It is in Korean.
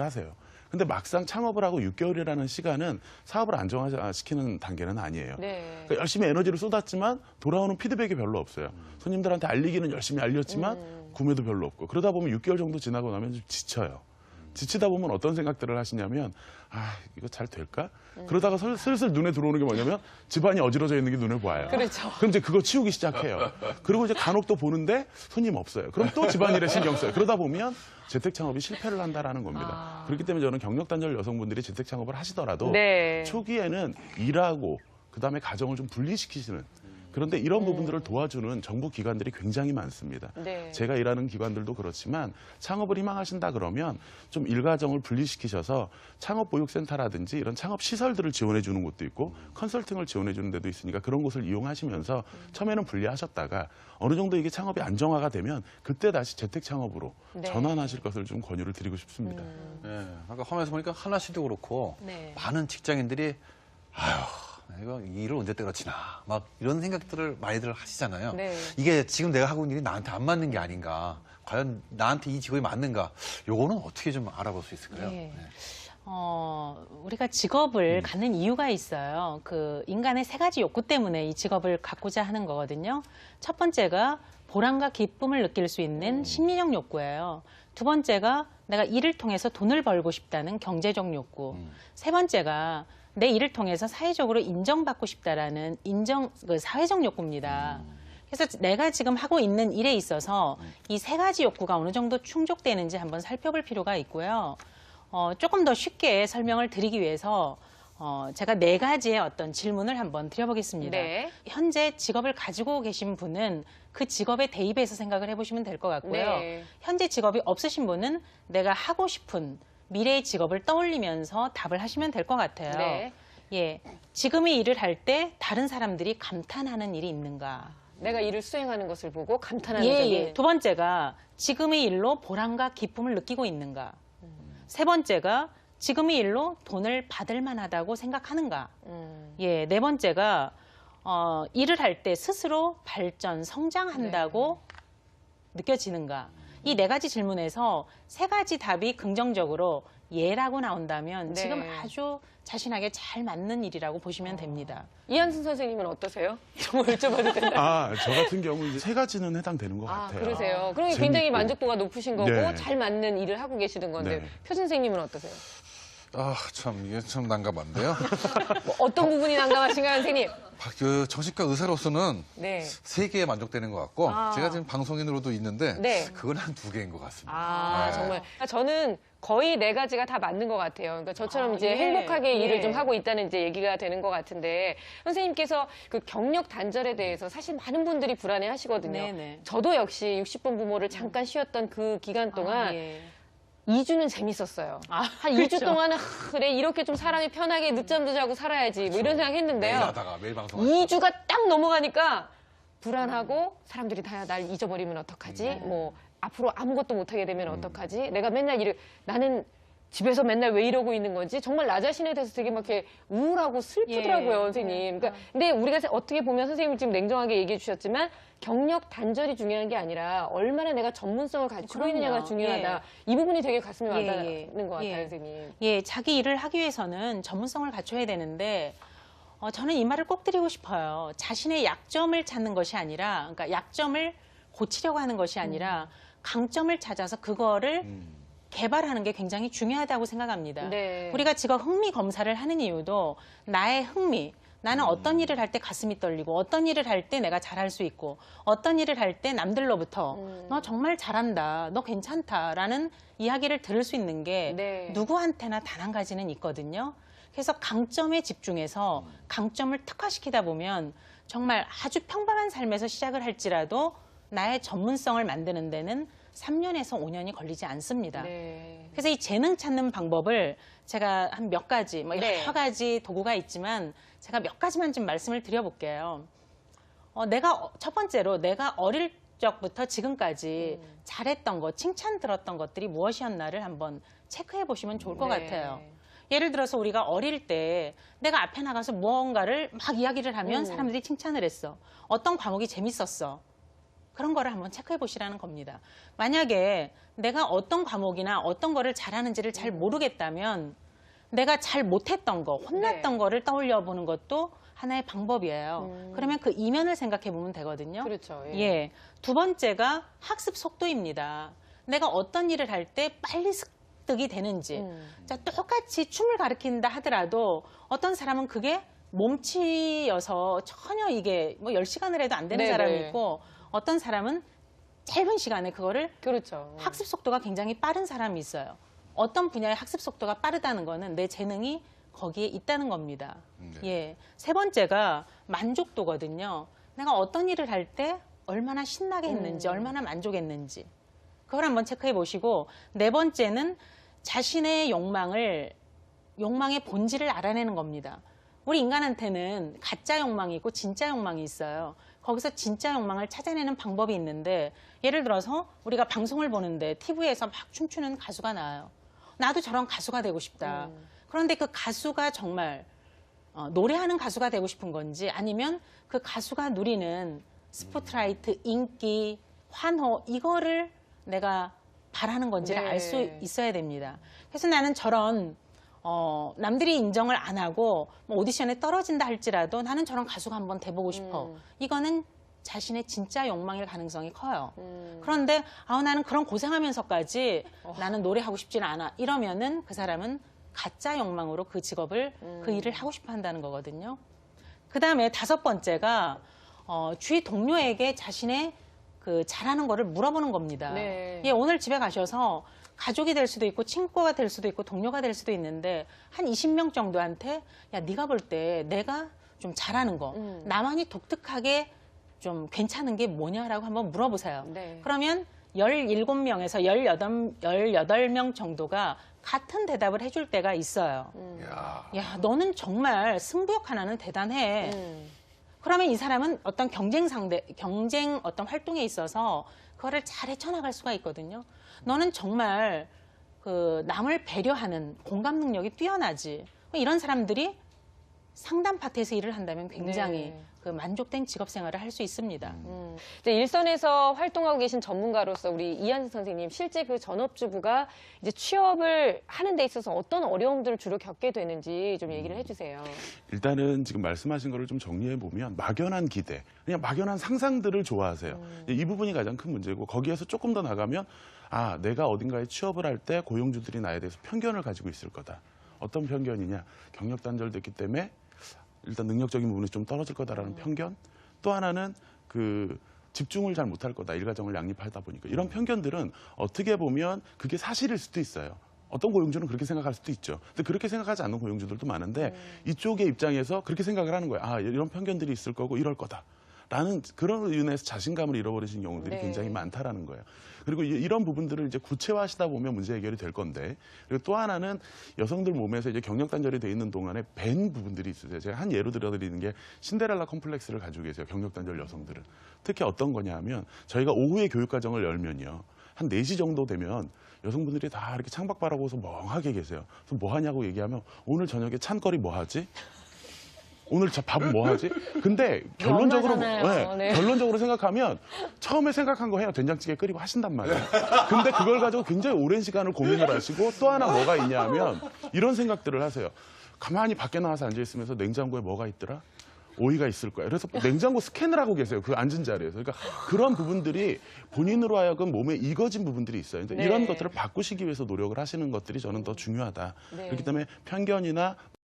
하세요. 근데 막상 창업을 하고 6개월이라는 시간은 사업을 안정화시키는 단계는 아니에요. 네. 그러니까 열심히 에너지를 쏟았지만 돌아오는 피드백이 별로 없어요. 손님들한테 알리기는 열심히 알렸지만 구매도 별로 없고 그러다 보면 6개월 정도 지나고 나면 좀 지쳐요. 지치다 보면 어떤 생각들을 하시냐면 아 이거 잘 될까? 그러다가 슬슬 눈에 들어오는 게 뭐냐면 집안이 어지러져 있는 게 눈에 보여요. 그렇죠. 그럼 이제 그거 치우기 시작해요. 그리고 이제 간혹 또 보는데 손님 없어요. 그럼 또 집안일에 신경 써요. 그러다 보면 재택 창업이 실패를 한다라는 겁니다. 그렇기 때문에 저는 경력 단절 여성분들이 재택 창업을 하시더라도 네. 초기에는 일하고 그다음에 가정을 좀 분리시키시는 그런데 이런 부분들을 도와주는 정부 기관들이 굉장히 많습니다. 네. 제가 일하는 기관들도 그렇지만 창업을 희망하신다 그러면 좀 일가정을 분리시키셔서 창업보육센터라든지 이런 창업 시설들을 지원해 주는 곳도 있고 컨설팅을 지원해 주는 데도 있으니까 그런 곳을 이용하시면서 처음에는 분리하셨다가 어느 정도 이게 창업이 안정화가 되면 그때 다시 재택 창업으로 네. 전환하실 것을 좀 권유를 드리고 싶습니다. 예, 아까 화면에서 보니까 하나씨도 그렇고 네. 많은 직장인들이 아휴 이거 이 일을 언제 때려치나 막 이런 생각들을 많이들 하시잖아요. 네. 이게 지금 내가 하고 있는 일이 나한테 안 맞는 게 아닌가, 과연 나한테 이 직업이 맞는가, 요거는 어떻게 좀 알아볼 수 있을까요? 네. 우리가 직업을 갖는 이유가 있어요. 그 인간의 세 가지 욕구 때문에 이 직업을 갖고자 하는 거거든요. 첫 번째가 보람과 기쁨을 느낄 수 있는 심리적 욕구예요. 두 번째가 내가 일을 통해서 돈을 벌고 싶다는 경제적 욕구. 세 번째가 내 일을 통해서 사회적으로 인정받고 싶다라는 사회적 욕구입니다. 그래서 내가 지금 하고 있는 일에 있어서 이 세 가지 욕구가 어느 정도 충족되는지 한번 살펴볼 필요가 있고요. 조금 더 쉽게 설명을 드리기 위해서 제가 네 가지의 어떤 질문을 한번 드려보겠습니다. 네. 현재 직업을 가지고 계신 분은 그 직업에 대입해서 생각을 해보시면 될 것 같고요. 네. 현재 직업이 없으신 분은 내가 하고 싶은 미래의 직업을 떠올리면서 답을 하시면 될 것 같아요. 네. 예, 지금의 일을 할 때 다른 사람들이 감탄하는 일이 있는가? 내가 일을 수행하는 것을 보고 감탄하는 예, 점이 예. 두 번째가 지금의 일로 보람과 기쁨을 느끼고 있는가? 세 번째가 지금의 일로 돈을 받을 만하다고 생각하는가? 예, 네 번째가 일을 할 때 스스로 발전, 성장한다고 느껴지는가? 이 네 가지 질문에서 세 가지 답이 긍정적으로 예라고 나온다면 네. 지금 아주 자신에게 잘 맞는 일이라고 보시면 됩니다. 이한순 선생님은 어떠세요? 이런 거 여쭤봐도 되나요? 저 같은 경우 이제 세 가지는 해당되는 것 같아요. 그러세요. 그럼 굉장히 재밌고. 만족도가 높으신 거고 네. 잘 맞는 일을 하고 계시는 건데 네. 표 선생님은 어떠세요? 아, 참, 이게 참 난감한데요. 뭐 어떤 부분이 난감하신가요, 선생님? 그 정신과 의사로서는 네. 세 개에 만족되는 것 같고, 아. 제가 지금 방송인으로도 있는데, 네. 그건 한 두 개인 것 같습니다. 아, 네. 정말. 저는 거의 네 가지가 다 맞는 것 같아요. 그러니까 저처럼 이제 예. 행복하게 예. 일을 좀 하고 있다는 이제 얘기가 되는 것 같은데, 선생님께서 그 경력 단절에 대해서 사실 많은 분들이 불안해 하시거든요. 네네. 저도 역시 60번 부모를 잠깐 쉬었던 그 기간 동안 예. 2주는 재밌었어요. 한 그렇죠. 2주 동안은 그래 이렇게 좀 사람이 편하게 늦잠도 자고 살아야지 뭐 이런 생각 매일 했는데요. 하다가 매일 방송. 2주가 딱 넘어가니까 불안하고 사람들이 다 날 잊어버리면 어떡하지? 뭐 앞으로 아무것도 못하게 되면 어떡하지? 내가 맨날 나는 집에서 맨날 왜 이러고 있는 건지 정말 나 자신에 대해서 되게 막 이렇게 우울하고 슬프더라고요, 예. 선생님. 그러니까 근데 우리가 어떻게 보면 선생님 지금 냉정하게 얘기해 주셨지만 경력 단절이 중요한 게 아니라 얼마나 내가 전문성을 갖추고 그럼요. 있느냐가 중요하다. 예. 이 부분이 되게 가슴에 예, 와닿는 예. 것 같아요, 예. 선생님. 예, 자기 일을 하기 위해서는 전문성을 갖춰야 되는데 저는 이 말을 꼭 드리고 싶어요. 자신의 약점을 찾는 것이 아니라, 그러니까 약점을 고치려고 하는 것이 아니라 강점을 찾아서 그거를 개발하는 게 굉장히 중요하다고 생각합니다. 네. 우리가 직업 흥미 검사를 하는 이유도 나의 흥미, 나는 어떤 일을 할 때 가슴이 떨리고 어떤 일을 할 때 내가 잘할 수 있고 어떤 일을 할 때 남들로부터 너 정말 잘한다, 너 괜찮다라는 이야기를 들을 수 있는 게 네. 누구한테나 단 한 가지는 있거든요. 그래서 강점에 집중해서 강점을 특화시키다 보면 정말 아주 평범한 삶에서 시작을 할지라도 나의 전문성을 만드는 데는 3년에서 5년이 걸리지 않습니다. 네. 그래서 이 재능 찾는 방법을 제가 한 몇 가지, 뭐 네. 여러 가지 도구가 있지만 제가 몇 가지만 좀 말씀을 드려볼게요. 첫 번째로 내가 어릴 적부터 지금까지 잘했던 것, 칭찬 들었던 것들이 무엇이었나를 한번 체크해 보시면 좋을 것 네. 같아요. 예를 들어서 우리가 어릴 때 내가 앞에 나가서 무언가를 막 이야기를 하면 사람들이 칭찬을 했어. 어떤 과목이 재밌었어. 그런 거를 한번 체크해 보시라는 겁니다. 만약에 내가 어떤 과목이나 어떤 거를 잘하는지를 잘 모르겠다면 내가 잘 못했던 거, 혼났던 네. 거를 떠올려 보는 것도 하나의 방법이에요. 그러면 그 이면을 생각해 보면 되거든요. 그렇죠. 예. 예. 두 번째가 학습 속도입니다. 내가 어떤 일을 할 때 빨리 습득이 되는지. 자, 똑같이 춤을 가르친다 하더라도 어떤 사람은 그게 몸치여서 전혀 이게 뭐 10시간을 해도 안 되는 네네. 사람이 있고 어떤 사람은 짧은 시간에 그거를 그렇죠. 학습 속도가 굉장히 빠른 사람이 있어요. 어떤 분야의 학습 속도가 빠르다는 거는 내 재능이 거기에 있다는 겁니다. 예. 세 번째가 만족도거든요. 내가 어떤 일을 할 때 얼마나 신나게 했는지, 얼마나 만족했는지. 그걸 한번 체크해 보시고, 네 번째는 자신의 욕망의 본질을 알아내는 겁니다. 우리 인간한테는 가짜 욕망이 있고 진짜 욕망이 있어요. 거기서 진짜 욕망을 찾아내는 방법이 있는데, 예를 들어서 우리가 방송을 보는데 TV에서 막 춤추는 가수가 나와요. 나도 저런 가수가 되고 싶다. 그런데 그 가수가 정말 노래하는 가수가 되고 싶은 건지 아니면 그 가수가 누리는 스포트라이트, 인기, 환호 이거를 내가 바라는 건지를 네. 알 수 있어야 됩니다. 그래서 나는 저런 남들이 인정을 안 하고 뭐 오디션에 떨어진다 할지라도 나는 저런 가수가 한번 돼보고 싶어. 이거는 자신의 진짜 욕망일 가능성이 커요. 그런데 나는 그런 고생하면서까지 나는 노래하고 싶지는 않아. 이러면은 그 사람은 가짜 욕망으로 그 직업을 그 일을 하고 싶어 한다는 거거든요. 그다음에 다섯 번째가 주위 동료에게 자신의 그 잘하는 거를 물어보는 겁니다. 네. 예, 오늘 집에 가셔서 가족이 될 수도 있고 친구가 될 수도 있고 동료가 될 수도 있는데 한 20명 정도한테 야, 네가 볼 때 내가 좀 잘하는 거 나만이 독특하게 좀 괜찮은 게 뭐냐라고 한번 물어보세요. 네. 그러면 17명에서 18명 정도가 같은 대답을 해줄 때가 있어요. 야, 너는 정말 승부욕 하나는 대단해. 그러면 이 사람은 어떤 경쟁 어떤 활동에 있어서 그거를 잘 헤쳐나갈 수가 있거든요. 너는 정말 그 남을 배려하는 공감 능력이 뛰어나지. 이런 사람들이 상담 파트에서 일을 한다면 굉장히 네. 그 만족된 직업 생활을 할 수 있습니다. 이제 일선에서 활동하고 계신 전문가로서 우리 이한승 선생님, 실제 그 전업주부가 이제 취업을 하는 데 있어서 어떤 어려움들을 주로 겪게 되는지 좀 얘기를 해주세요. 일단은 지금 말씀하신 거를 좀 정리해 보면 막연한 기대, 그냥 막연한 상상들을 좋아하세요. 이 부분이 가장 큰 문제고 거기에서 조금 더 나가면 내가 어딘가에 취업을 할 때 고용주들이 나에 대해서 편견을 가지고 있을 거다. 어떤 편견이냐? 경력 단절됐기 때문에 일단 능력적인 부분이 좀 떨어질 거다라는 편견. 또 하나는 그 집중을 잘 못할 거다. 일가정을 양립하다 보니까 이런 편견들은 어떻게 보면 그게 사실일 수도 있어요. 어떤 고용주는 그렇게 생각할 수도 있죠. 근데 그렇게 생각하지 않는 고용주들도 많은데 이쪽의 입장에서 그렇게 생각을 하는 거예요. 이런 편견들이 있을 거고 이럴 거다. 라는 그런 이유에서 자신감을 잃어버리신 경우들이 네. 굉장히 많다라는 거예요. 그리고 이런 부분들을 이제 구체화하시다 보면 문제 해결이 될 건데, 그리고 또 하나는 여성들 몸에서 이제 경력 단절이 돼 있는 동안에 밴 부분들이 있어요. 제가 한 예로 들어드리는 게 신데렐라 컴플렉스를 가지고 계세요. 경력 단절 여성들은. 특히 어떤 거냐면 저희가 오후에 교육과정을 열면요. 한 4시 정도 되면 여성분들이 다 이렇게 창밖 바라보고서 멍하게 계세요. 그래서 뭐 하냐고 얘기하면 오늘 저녁에 찬거리 뭐 하지? 오늘 저 밥은 뭐 하지? 근데 결론적으로 엄마잖아요. 네. 결론적으로 생각하면 처음에 생각한 거 해요. 된장찌개 끓이고 하신단 말이에요. 근데 그걸 가지고 굉장히 오랜 시간을 고민을 하시고 또 하나 뭐가 있냐면 이런 생각들을 하세요. 가만히 밖에 나와서 앉아 있으면서 냉장고에 뭐가 있더라? 오이가 있을 거야. 그래서 냉장고 스캔을 하고 계세요. 그 앉은 자리에서. 그러니까 그런 부분들이 본인으로 하여금 몸에 익어진 부분들이 있어요. 근데 네. 이런 것들을 바꾸시기 위해서 노력을 하시는 것들이 저는 더 중요하다. 네. 그렇기 때문에 편견이나